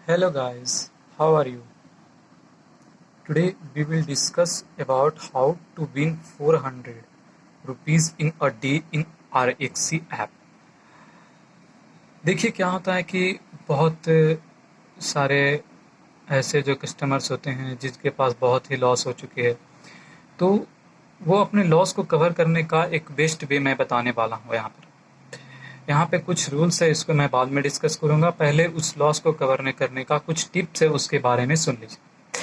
Hello guys, how are you? Today we will discuss about how to win 400 rupees in a day in RXC app. देखिए क्या होता है कि बहुत सारे ऐसे जो कस्टमर्स होते हैं जिसके पास बहुत ही लॉस हो चुकी है, तो वो अपने लॉस को कवर करने का एक बेस्ट वे मैं बताने वाला हूँ यहाँ पर। यहाँ पे कुछ रूल्स है, इसको मैं बाद में डिस्कस करूँगा। पहले उस लॉस को कवर करने का कुछ टिप्स है, उसके बारे में सुन लीजिए।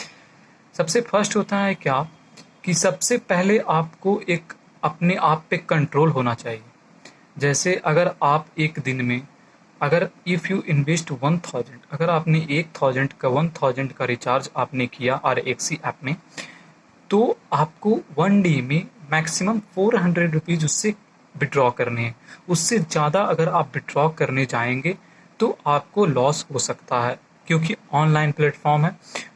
सबसे फर्स्ट होता है क्या कि सबसे पहले आपको एक अपने आप पे कंट्रोल होना चाहिए। जैसे अगर आप एक दिन में अगर इफ़ यू इन्वेस्ट 1000, अगर आपने 1000 का रिचार्ज आपने किया आर एक्सी ऐप में, तो आपको वन डे में मैक्सिमम 400 रुपीज़ उससे विड्रॉ करने हैं। उससे ज़्यादा अगर आप विड्रॉ करने जाएंगे तो आपको लॉस हो सकता है, क्योंकि ऑनलाइन प्लेटफॉर्म है।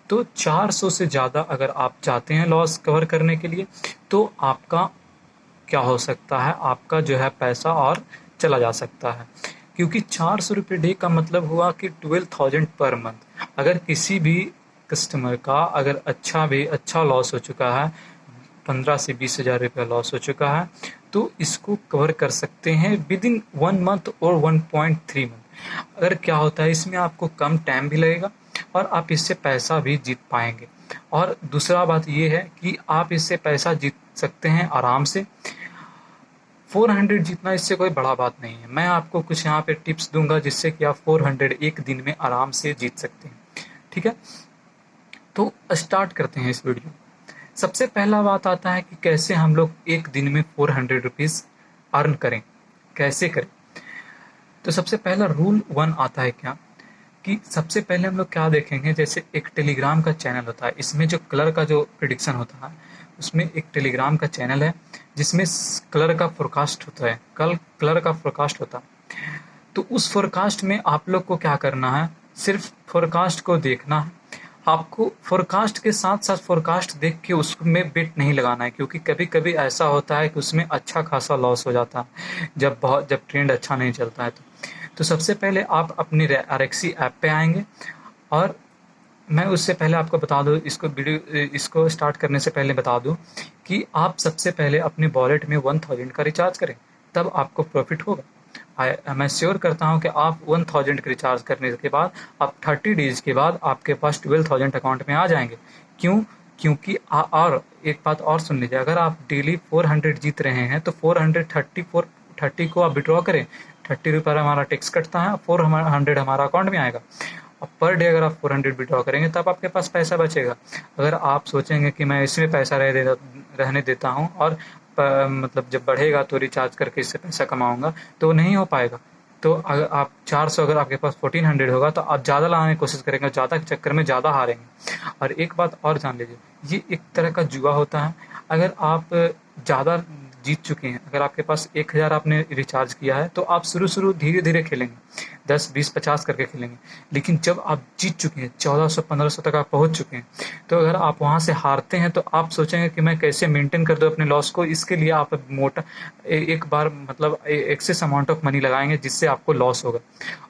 तो 400 से ज़्यादा अगर आप चाहते हैं लॉस कवर करने के लिए, तो आपका क्या हो सकता है, आपका जो है पैसा और चला जा सकता है। क्योंकि 400 रुपये डे का मतलब हुआ कि 12,000 पर मंथ। अगर किसी भी कस्टमर का अगर अच्छा लॉस हो चुका है, 15 से 20 हज़ार रुपया लॉस हो चुका है, तो इसको कवर कर सकते हैं विद इन 1 मंथ और 1.3 मंथ। अगर क्या होता है, इसमें आपको कम टाइम भी लगेगा और आप इससे पैसा भी जीत पाएंगे। और दूसरा बात ये है कि आप इससे पैसा जीत सकते हैं आराम से। 400 जीतना इससे कोई बड़ा बात नहीं है। मैं आपको कुछ यहाँ पे टिप्स दूंगा जिससे कि आप 400 एक दिन में आराम से जीत सकते हैं। ठीक है, तो स्टार्ट करते हैं इस वीडियो। सबसे पहला बात आता है कि कैसे हम लोग एक दिन में 400 रुपीज़ अर्न करें, कैसे करें। तो सबसे पहला रूल 1 आता है क्या कि सबसे पहले हम लोग क्या देखेंगे, जैसे एक टेलीग्राम का चैनल होता है, इसमें जो कलर का जो प्रिडिक्शन होता है, उसमें एक टेलीग्राम का चैनल है जिसमें कलर का फोरकास्ट होता है, कल कलर का फोरकास्ट होता है। तो उस फोरकास्ट में आप लोग को क्या करना है, सिर्फ फोरकास्ट को देखना है। आपको फोरकास्ट के साथ साथ फोरकास्ट देख के उसमें बेट नहीं लगाना है, क्योंकि कभी कभी ऐसा होता है कि उसमें अच्छा खासा लॉस हो जाता है जब ट्रेंड अच्छा नहीं चलता है। तो सबसे पहले आप अपनी RXC ऐप पे आएंगे, और मैं उससे पहले आपको बता दूँ, इसको स्टार्ट करने से पहले बता दूँ कि आप सबसे पहले अपने वॉलेट में 1000 का रिचार्ज करें, तब आपको प्रॉफिट होगा। मैं श्योर करता हूँ कि आप 1000 का रिचार्ज करने के बाद आप 30 डेज के बाद आपके पास 12,000 अकाउंट में आ जाएंगे। क्यों? क्योंकि और एक बात और सुन लीजिए, अगर आप डेली 400 जीत रहे हैं तो 430 को आप विड्रॉ करें। 30 रुपये हमारा टैक्स कटता है, 400 हमारा अकाउंट में आएगा। अब पर डे अगर आप 400 विड्रॉ करेंगे तब आपके पास पैसा बचेगा। अगर आप सोचेंगे कि मैं इसमें पैसा रहने देता हूँ और मतलब जब बढ़ेगा तो रिचार्ज करके इससे पैसा कमाऊंगा, तो नहीं हो पाएगा। तो अगर आप 400, अगर आपके पास 1400 होगा तो आप ज़्यादा लगाने की कोशिश करेंगे, ज़्यादा के चक्कर में ज़्यादा हारेंगे। और एक बात और जान लीजिए, ये एक तरह का जुआ होता है। अगर आप ज़्यादा जीत चुके हैं, अगर आपके पास 1000 आपने रिचार्ज किया है, तो आप शुरू धीरे धीरे खेलेंगे, 10 20 50 करके खेलेंगे। लेकिन जब आप जीत चुके हैं, 1400 1500 तक आप पहुंच चुके हैं, तो अगर आप वहां से हारते हैं तो आप सोचेंगे कि मैं कैसे मेंटेन कर दूं अपने लॉस को। इसके लिए आप मोटा एक बार मतलब एक्सेस अमाउंट ऑफ मनी लगाएंगे, जिससे आपको लॉस होगा,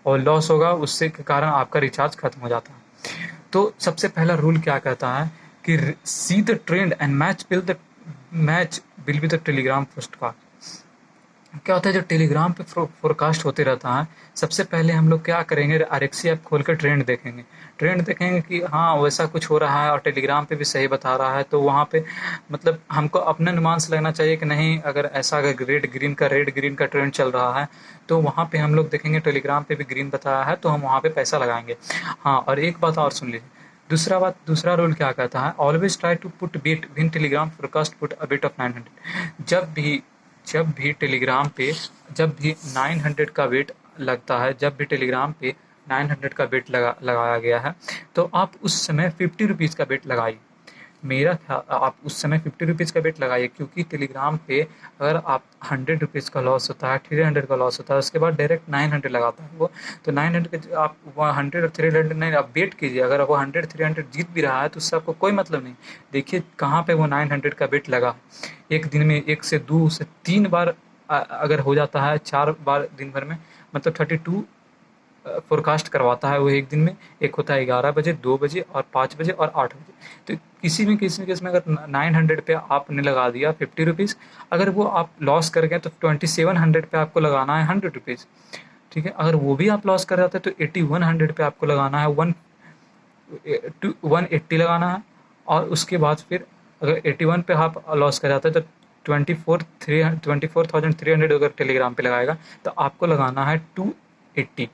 और लॉस होगा उससे के कारण आपका रिचार्ज खत्म हो जाता है। तो सबसे पहला रूल क्या कहता है कि see the trend and match will be the Telegram first का। क्या होता है, जो टेलीग्राम पे फोरकास्ट होते रहता है, सबसे पहले हम लोग क्या करेंगे, RXC ऐप खोल कर ट्रेंड देखेंगे कि हाँ वैसा कुछ हो रहा है और टेलीग्राम पे भी सही बता रहा है। तो वहाँ पे मतलब हमको अपने अनुमान से लगना चाहिए कि नहीं, अगर ऐसा अगर रेड ग्रीन का ट्रेंड चल रहा है, तो वहाँ पे हम लोग देखेंगे टेलीग्राम पे भी ग्रीन बताया है, तो हम वहाँ पे पैसा लगाएंगे। हाँ, और एक बात और सुन लीजिए, दूसरा रूल क्या कहता है, always try to put beat win Telegram forecast put a bit of 900। जब भी टेलीग्राम पे जब भी 900 का वेट लगता है, जब भी टेलीग्राम पे 900 का बेट लगाया गया है, तो आप उस समय 50 रुपीज़ का बेट लगाइए। मेरा ख्याल आप उस समय 50 रुपीज़ का बेट लगाइए, क्योंकि टेलीग्राम पे अगर आप 100 रुपीज़ का लॉस होता है, 300 का लॉस होता है, उसके बाद डायरेक्ट 900 लगाता है वो। तो 900 के आप 100 और 300 नहीं, आप बेट कीजिए। अगर वो 100 300 जीत भी रहा है तो उससे आपको कोई मतलब नहीं। देखिए कहाँ पे वो 900 का बेट लगा। एक दिन में 1 से 2 से 3 बार अगर हो जाता है, 4 बार दिन भर में, मतलब 32 फोरकास्ट करवाता है वो एक दिन में। एक होता है 11 बजे, 2 बजे और 5 बजे और 8 बजे। तो किसी भी केस में अगर 900 पे आपने लगा दिया 50 रुपीज़, अगर वो आप लॉस कर गए तो 2700 पे आपको लगाना है 100 रुपीज़। ठीक है, अगर वो भी आप लॉस कर जाते तो 8100 पे आपको लगाना है 180 लगाना है। और उसके बाद फिर अगर 81 पे आप लॉस कर जाते हैं तो 24,300 अगर टेलीग्राम पे लगाएगा तो आपको लगाना है 280।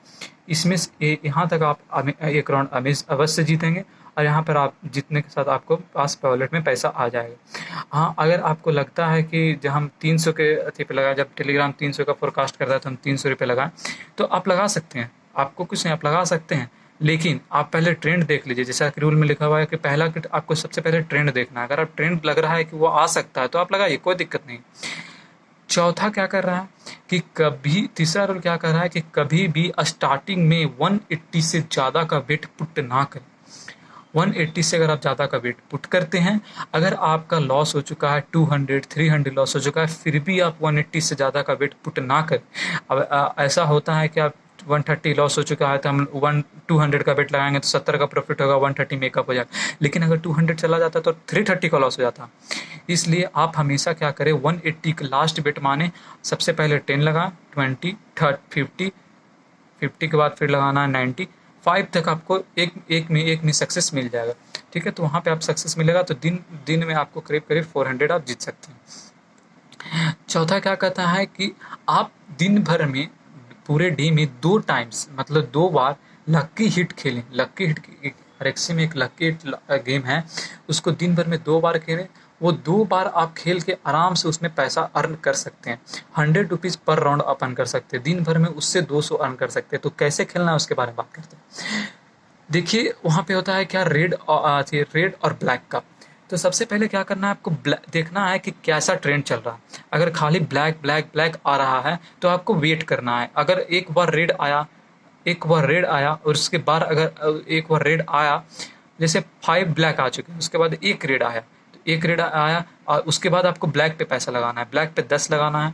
इसमें यहाँ तक आप एक राउंड अवश्य जीतेंगे, और यहाँ पर आप जीतने के साथ आपको पास वॉलेट में पैसा आ जाएगा। हाँ, अगर आपको लगता है कि जब हम 300 के अथी पे लगाए, जब टेलीग्राम 300 का फोरकास्ट करता है तो हम 300 रुपये लगाएं, तो आप लगा सकते हैं, आपको कुछ नहीं, आप लगा सकते हैं। लेकिन आप पहले ट्रेंड देख लीजिए, जैसा कि रूल में लिखा हुआ है कि पहला कि आपको सबसे पहले ट्रेंड देखना है। अगर आप ट्रेंड लग रहा है कि वो आ सकता है तो आप लगाइए, कोई दिक्कत नहीं। चौथा क्या कर रहा है कि कभी, तीसरा रूल क्या कर रहा है कि कभी भी स्टार्टिंग में 180 से ज़्यादा का वेट पुट ना करें। 180 से अगर आप ज़्यादा का वेट पुट करते हैं, अगर आपका लॉस हो चुका है 200 300 लॉस हो चुका है, फिर भी आप 180 से ज़्यादा का वेट पुट ना करें। अब ऐसा होता है कि आप 130 लॉस हो चुका है तो हम 200 का बेट लगाएंगे तो 70 का प्रॉफिट होगा, 130 मेकअप हो जाएगा। लेकिन अगर 200 चला जाता तो 330 का लॉस हो जाता। इसलिए आप हमेशा क्या करें, 180 का लास्ट बेट माने, सबसे पहले 10 लगा, 20, 30, 50 के बाद फिर लगाना है 90, 5 तक आपको एक में सक्सेस मिल जाएगा। ठीक है, तो वहाँ पे आप सक्सेस मिलेगा तो दिन में आपको करीब 400 आप जीत सकते हैं। चौथा क्या कहता है कि आप दिन भर में, पूरे डे में 2 टाइम्स, मतलब 2 बार लक्की हिट खेलें। लक्की हिट, रेक्सी में एक लक्की हिट गेम है, उसको दिन भर में 2 बार खेलें। वो 2 बार आप खेल के आराम से उसमें पैसा अर्न कर सकते हैं। 100 रुपीज़ पर राउंड आप अर्न कर सकते हैं, दिन भर में उससे 200 अर्न कर सकते हैं। तो कैसे खेलना है उसके बारे में बात करते हैं। देखिए, वहाँ पे होता है क्या, रेड और ब्लैक का। तो सबसे पहले क्या करना है, आपको देखना है कि कैसा ट्रेंड चल रहा है। अगर खाली ब्लैक ब्लैक ब्लैक आ रहा है तो आपको वेट करना है। अगर एक बार रेड आया और उसके बाद अगर एक बार रेड आया, जैसे 5 ब्लैक आ चुके हैं, उसके बाद एक रेड आया, तो एक रेड आया और उसके बाद आपको ब्लैक पे पैसा लगाना है, ब्लैक पे 10 लगाना है।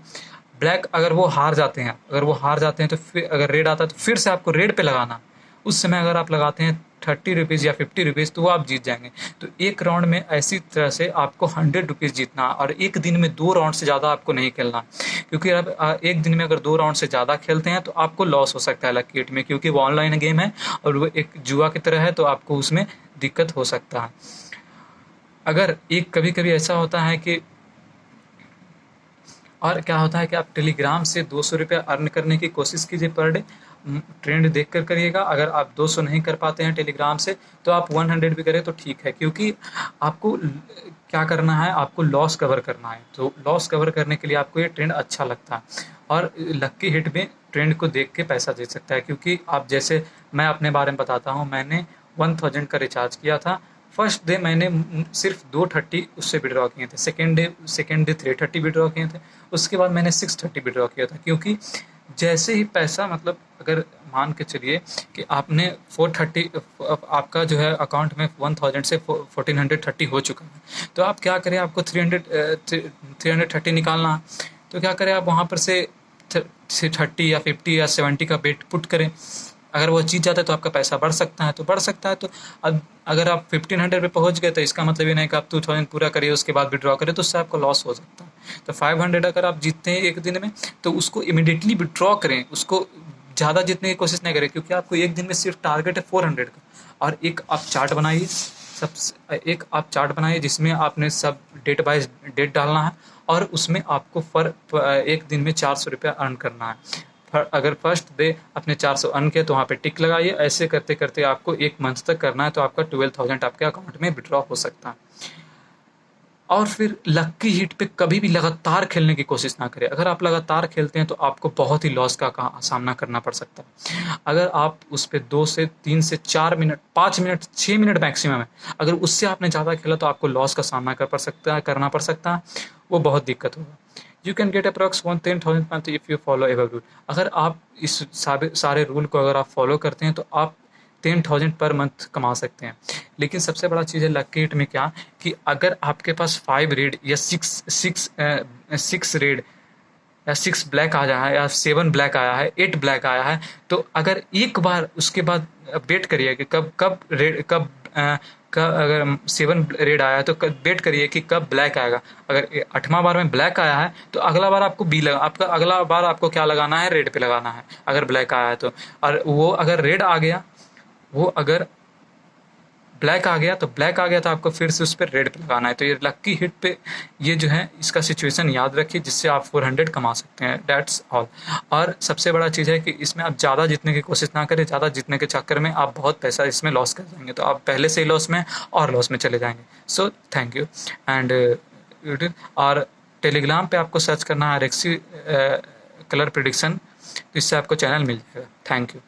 ब्लैक अगर वो हार जाते हैं तो फिर अगर रेड आता है तो फिर से आपको रेड पे लगाना है। उस समय अगर आप लगाते हैं 30 रुपीज़ या 50 रुपीज़ तो वो आप जीत जाएंगे। तो एक राउंड में ऐसी तरह से आपको 100 रुपीज़ जीतना है, और एक दिन में 2 राउंड से ज़्यादा आपको नहीं खेलना, क्योंकि अब एक दिन में अगर 2 राउंड से ज़्यादा खेलते हैं तो आपको लॉस हो सकता है लकी हिट में, क्योंकि वो ऑनलाइन गेम है और वो एक जुआ की तरह है, तो आपको उसमें दिक्कत हो सकता है। अगर एक कभी कभी ऐसा होता है कि, और क्या होता है कि आप टेलीग्राम से 200 रुपये अर्न करने की कोशिश कीजिए पर डे। ट्रेंड देख कर करिएगा। अगर आप 200 नहीं कर पाते हैं टेलीग्राम से तो आप 100 भी करें तो ठीक है, क्योंकि आपको क्या करना है, आपको लॉस कवर करना है। तो लॉस कवर करने के लिए आपको ये ट्रेंड अच्छा लगता है, और लक्की हिट में ट्रेंड को देख के पैसा जीत सकता है। क्योंकि आप, जैसे मैं अपने बारे में बताता हूँ, मैंने 1000 का रिचार्ज किया था। फर्स्ट डे मैंने सिर्फ 230 उससे विड्रॉ किए थे, सेकेंड डे 330 विड्रॉ किए थे, उसके बाद मैंने 630 विड्रॉ किया था। क्योंकि जैसे ही पैसा, मतलब अगर मान के चलिए कि आपने 430, आपका जो है अकाउंट में 1000 से 1430 हो चुका है, तो आप क्या करें, आपको 330 निकालना है। तो क्या करें, आप वहाँ पर से 30 या 50 या 70 का बेट पुट करें। अगर वो जीत जाता है तो आपका पैसा बढ़ सकता है, तो अब अगर आप 1500 पे पहुंच गए तो इसका मतलब ये नहीं कि आप 2000 पूरा करिए उसके बाद विड्रॉ करें, तो उससे आपको लॉस हो सकता है। तो 500 अगर आप जीतते हैं एक दिन में तो उसको इमीडिएटली विड्रॉ करें, उसको ज़्यादा जीतने की कोशिश नहीं करें, क्योंकि आपको एक दिन में सिर्फ टारगेट है 400 का। और एक आप चार्ट बनाइए जिसमें आपने सब डेट बाय डेट डालना है, और उसमें आपको एक दिन में 400 रुपया अर्न करना है। अगर फर्स्ट डे अपने 400 अर्न किए तो वहाँ पे टिक लगाइए। ऐसे करते करते आपको 1 मंथ तक करना है, तो आपका 12,000 आपके अकाउंट में विड्रॉ हो सकता है। और फिर लक्की हिट पे कभी भी लगातार खेलने की कोशिश ना करें। अगर आप लगातार खेलते हैं तो आपको बहुत ही लॉस का सामना करना पड़ सकता है। अगर आप उस पर 2 से 3 से 4 मिनट, 5 मिनट, 6 मिनट मैक्सिमम है, अगर उससे आपने ज़्यादा खेला तो आपको लॉस का सामना करना पड़ सकता है, वो बहुत दिक्कत होगा। You can get approx 10,000 month if you follow ever rule. अगर आप इस सारे रूल को अगर आप फॉलो करते हैं तो आप 10,000 पर मंथ कमा सकते हैं। लेकिन सबसे बड़ा चीज़ है लकी हिट में क्या, कि अगर आपके पास 5 रेड या 6 रेड या 6 ब्लैक आ जाए या 7 ब्लैक आया है, 8 ब्लैक आया है, तो अगर एक बार उसके बाद वेट करिए कि कब कब रेड कब अगर 7 रेड आया है तो वेट करिए कि कब ब्लैक आएगा। अगर 8वां बार में ब्लैक आया है तो अगला बार आपको अगला बार आपको क्या लगाना है, रेड पे लगाना है अगर ब्लैक आया है तो। और वो अगर रेड आ गया, वो अगर ब्लैक आ गया तो आपको फिर से उस पर रेड पे लगाना है। तो ये लक्की हिट पे ये जो है इसका सिचुएशन याद रखिए, जिससे आप 400 कमा सकते हैं। That's all. और सबसे बड़ा चीज़ है कि इसमें आप ज़्यादा जीतने की कोशिश ना करें, ज़्यादा जीतने के चक्कर में आप बहुत पैसा इसमें लॉस कर जाएंगे, तो आप पहले से ही लॉस में और लॉस में चले जाएंगे। So thank you. एंड और टेलीग्राम पे आपको सर्च करना है RXC कलर प्रिडिक्शन, तो इससे आपको चैनल मिल जाएगा। Thank you.